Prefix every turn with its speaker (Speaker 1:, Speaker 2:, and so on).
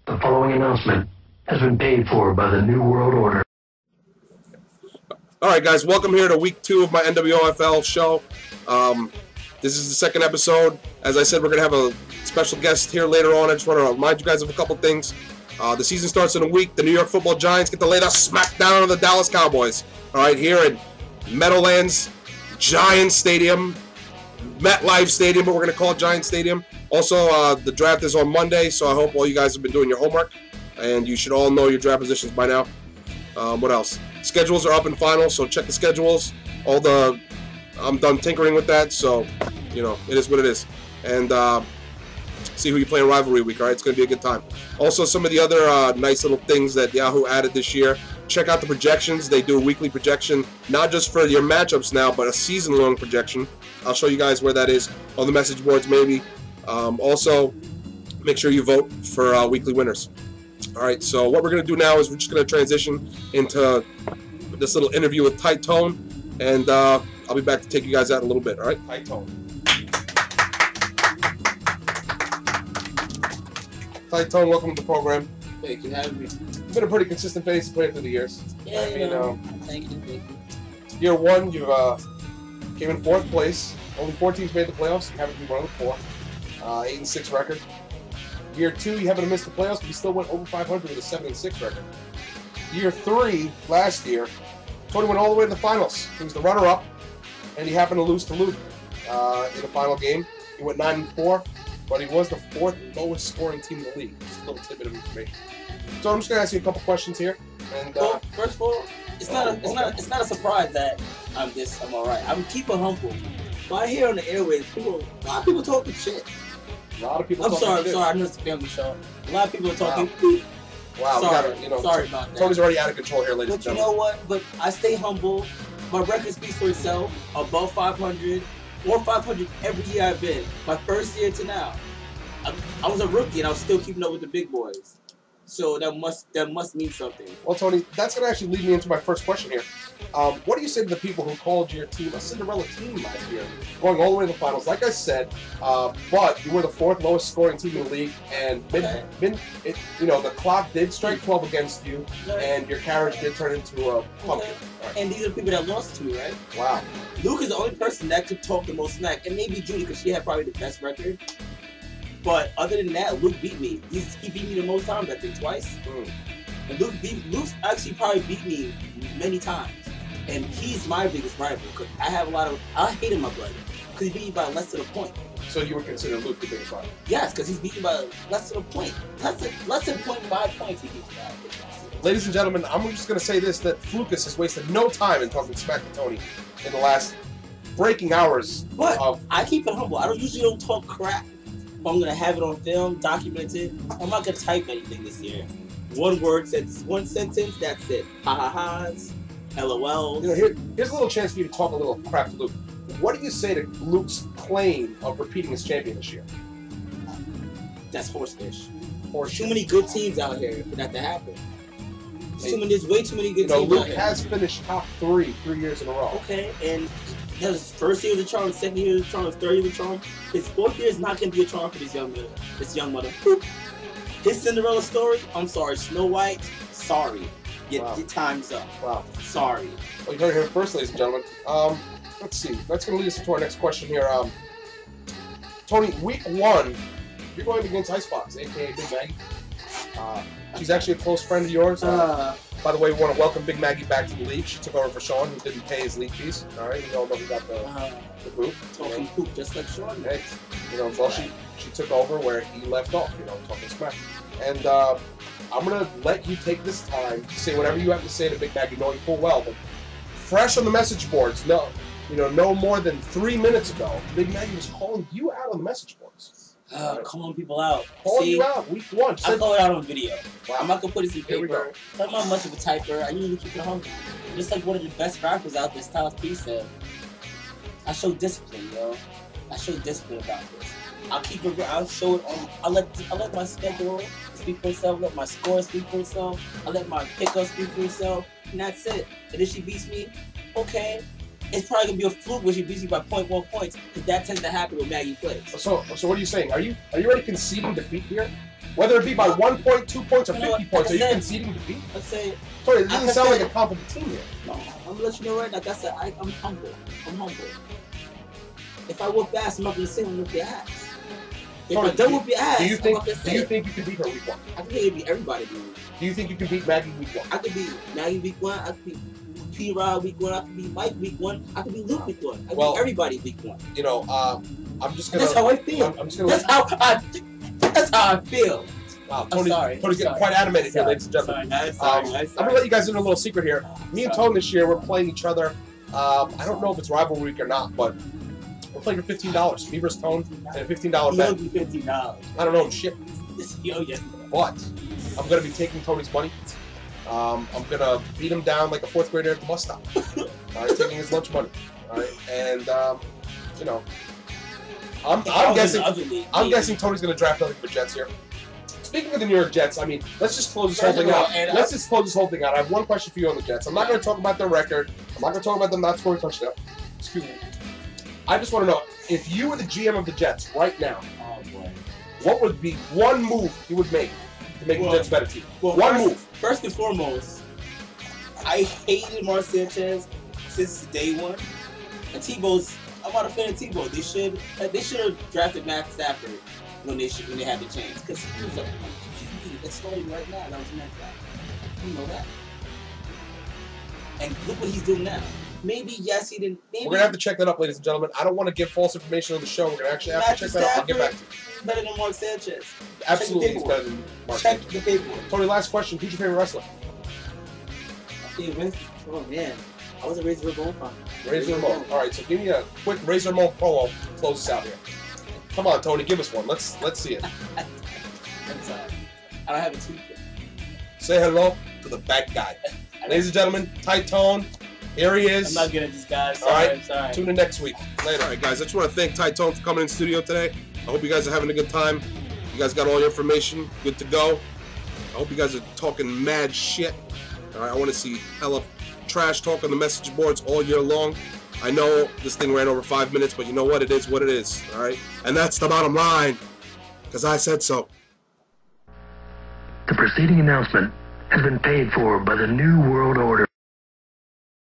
Speaker 1: The following announcement has been paid for by the New World Order.
Speaker 2: All right, guys, welcome here to week 2 of my nWoFL show. This is the second episode. As I said, we're going to have a special guest here later on. I just want to remind you guys of a couple things. The season starts in a week. The New York Football Giants get to lay the smack down on the Dallas Cowboys. All right, here in Meadowlands, Giants Stadium, MetLife Stadium, but we're going to call it Giants Stadium. Also, the draft is on Monday, so I hope all you guys have been doing your homework, and you should all know your draft positions by now. What else? Schedules are up and final, so check the schedules. I'm done tinkering with that, so, you know, it is what it is. And see who you play in rivalry week, all right? It's going to be a good time. Also, some of the other nice little things that Yahoo added this year. Check out the projections. They do a weekly projection, not just for your matchups now, but a season-long projection. I'll show you guys where that is on the message boards, maybe. Also, make sure you vote for weekly winners. All right, so what we're going to do now is we're just going to transition into this little interview with Tight Tone, and I'll be back to take you guys out in a little bit, all right? Tight Tone. Tight Tone, welcome to the program.
Speaker 3: Thank you for having me.
Speaker 2: You've been a pretty consistent fantasy player through the years.
Speaker 3: Yeah, thank you.
Speaker 2: Year 1, you came in 4th place. Only 4 teams made the playoffs. You haven't been one of the 4. 8-6 record. Year 2, you haven't missed the playoffs, but you still went over 500 with a 7-6 record. Year 3, last year, Tony went all the way to the finals. He was the runner-up, and he happened to lose to Luke in the final game. He went 9-4, but he was the 4th lowest scoring team in the league. Just a little tidbit of information. So I'm just gonna ask you a couple questions here. And
Speaker 3: well, first of all, it's not a surprise that I'm all right. I'm keeping humble. But I hear on the airways, a lot of people talking shit.
Speaker 2: A lot of people.
Speaker 3: I'm sorry. I know it's a family show. A lot of people are talking.
Speaker 2: Wow.
Speaker 3: Sorry, sorry about that.
Speaker 2: Tony's already out of control here, ladies and
Speaker 3: But
Speaker 2: gentlemen.
Speaker 3: you know what? But I stay humble. My record speaks for itself. Above 500 or 500 every year I've been. My first year to now. I was a rookie and I was still keeping up with the big boys. So that must mean something.
Speaker 2: Well, Tony, that's going to actually lead me into my first question here. What do you say to the people who called your team a Cinderella team last year, going all the way to the finals? Like I said, but you were the 4th lowest scoring team in the league, and the clock did strike 12 against you, and your carriage did turn into a pumpkin. Right.
Speaker 3: And these are people that lost to me, right?
Speaker 2: Wow.
Speaker 3: Luke is the only person that could talk the most smack, and maybe Judy, because she had probably the best record. But other than that, Luke beat me. He beat me the most times, I think, twice. And Luke's actually probably beat me many times. And he's my biggest rival because I hate him, my brother, because he beat me by less than a point.
Speaker 2: So you would consider Luke the biggest rival?
Speaker 3: Yes, because he's beat me by less than a point. Less than 0.5 points he beats me by.
Speaker 2: Ladies and gentlemen, I'm just going to say this, that Flukas has wasted no time in talking smack to Tony in the last breaking hours.
Speaker 3: But I keep it humble. I usually don't talk crap. I'm gonna have it on film, documented. I'm not gonna type anything this year. One sentence, that's it. Ha-ha-has, LOLs.
Speaker 2: You know, here's a little chance for you to talk a little crap to Luke. What do you say to Luke's claim of repeating as champion this year?
Speaker 3: That's horsefish. Too many good teams out here for that to happen. There's way too many good teams out here.
Speaker 2: Luke has finished top 3 years in a row.
Speaker 3: Okay, and that was his first year of the charm, second year of the charm, third year of the charm. His 4th year is not going to be a charm for this young mother. His Cinderella story, I'm sorry, Snow White, sorry. Your time's up. Wow. Sorry.
Speaker 2: Well, you heard it here first, ladies and gentlemen. Let's see. That's going to lead us to our next question here. Tony, week 1, you're going against Icebox, a.k.a. Big Maggie. She's actually a close friend of yours. By the way, we want to welcome Big Maggie back to the league. She took over for Sean, who didn't pay his league fees. All right, we all know he got the boot.
Speaker 3: Talking poop, just like Sean.
Speaker 2: Right. Well, she took over where he left off. Talking smack. And I'm gonna let you take this time to say whatever you have to say to Big Maggie, knowing full well that fresh on the message boards. No more than 3 minutes ago, Big Maggie was calling you out on the message boards.
Speaker 3: Calling people out.
Speaker 2: Calling you out, week 1.
Speaker 3: I call it out on video.
Speaker 2: Wow.
Speaker 3: I'm not going to put this in paper. I'm not much of a typer. I usually keep it humble. Just like one of the best rappers out there, Styles P said. I show discipline, yo. I show discipline about this. I'll keep it. I'll show it on. I let my schedule speak for itself. Let my score speak for itself. I let my pickup speak for itself, and that's it. And if she beats me, okay. It's probably gonna be a fluke when she beats you by 0.1 points, because that tends to happen when Maggie plays.
Speaker 2: So what are you saying? Are you already conceding defeat here? Whether it be by 1 point, 2 points, or
Speaker 3: You know
Speaker 2: 50
Speaker 3: what?
Speaker 2: points, are you
Speaker 3: I said-
Speaker 2: conceding defeat?
Speaker 3: Let's say,
Speaker 2: Tony, it doesn't
Speaker 3: I
Speaker 2: sound
Speaker 3: said-
Speaker 2: like a confident team here.
Speaker 3: no, I'm gonna let you know right now. That's I'm humble. I'm humble. If I whoop ass, I'm not gonna say I'm gonna whoop your ass. If
Speaker 2: Tony,
Speaker 3: I don't whoop your ass,
Speaker 2: Do you
Speaker 3: I'm
Speaker 2: think?
Speaker 3: not gonna
Speaker 2: Do
Speaker 3: say
Speaker 2: you
Speaker 3: it.
Speaker 2: think you can beat her week 1?
Speaker 3: I think it'd be everybody, dude.
Speaker 2: Do you think you can beat Maggie week 1?
Speaker 3: I could be Maggie week 1. I could be P-Rod week 1. I could be Mike week 1. I could be Luke week 1. I could be everybody week 1.
Speaker 2: You know, I'm just gonna.
Speaker 3: That's how I feel.
Speaker 2: I'm just gonna.
Speaker 3: That's how I feel.
Speaker 2: Wow,
Speaker 3: I'm
Speaker 2: Tony,
Speaker 3: sorry.
Speaker 2: Tony's getting quite animated here, ladies and gentlemen. I'm gonna let you guys in a little secret here. Me and Tony this year, we're playing each other. I don't know if it's rivalry week or not, but we're playing for $15. Me versus Tone and a $15
Speaker 3: He
Speaker 2: bet.
Speaker 3: owed me $15.
Speaker 2: I don't know shit,
Speaker 3: Yo, yeah.
Speaker 2: but I'm gonna be taking Tony's money. I'm gonna beat him down like a 4th grader at the bus stop. All right, taking his lunch money. All right, and you know, I'm guessing Tony's gonna draft nothing but Jets here. Speaking of the New York Jets, I mean, let's just close this whole thing out. Let's just close this whole thing out. I have one question for you on the Jets. I'm not going to talk about their record. I'm not going to talk about them not scoring a touchdown. Excuse me. I just want to know, if you were the GM of the Jets right now,
Speaker 3: Oh, boy.
Speaker 2: what would be one move you would make to make the Jets a better team?
Speaker 3: Well,
Speaker 2: One move.
Speaker 3: First and foremost, I hated Mark Sanchez since day one. And Tebow's, I'm not a fan of Tebow. They should have drafted Matt Stafford when they had the chance, because he was a QB that's starting right now. That was Matt Stafford. You know that. And look what he's doing now. Maybe yes, he didn't. Maybe
Speaker 2: We're going to have to check that up, ladies and gentlemen. I don't want to give false information on the show. We're going to actually have to check that out. I'll get back to you.
Speaker 3: better than Mark Sanchez.
Speaker 2: Absolutely, he's better than Mark
Speaker 3: Check
Speaker 2: Sanchez.
Speaker 3: the paperwork.
Speaker 2: Tony, last question. Who's your favorite wrestler?
Speaker 3: Oh man, I was a Razor Ramon fan.
Speaker 2: Razor Ramon. All right, so give me a quick Razor Ramon promo to close us out here. Come on, Tony, give us one. Let's see it.
Speaker 3: I'm sorry. I don't have a tweet.
Speaker 2: Say hello to the bad guy. Ladies and gentlemen, Tight Tone. Here he is.
Speaker 3: I'm not good at this, guys.
Speaker 2: All right,
Speaker 3: sorry.
Speaker 2: tune in next week. Later. All right, guys, I just want to thank Tight Tone for coming in the studio today. I hope you guys are having a good time. You guys got all your information good to go. I hope you guys are talking mad shit. All right, I want to see hella trash talk on the message boards all year long. I know this thing ran over 5 minutes, but you know what? It is what it is, all right? And that's the bottom line, because I said so.
Speaker 1: The preceding announcement has been paid for by the New World Order.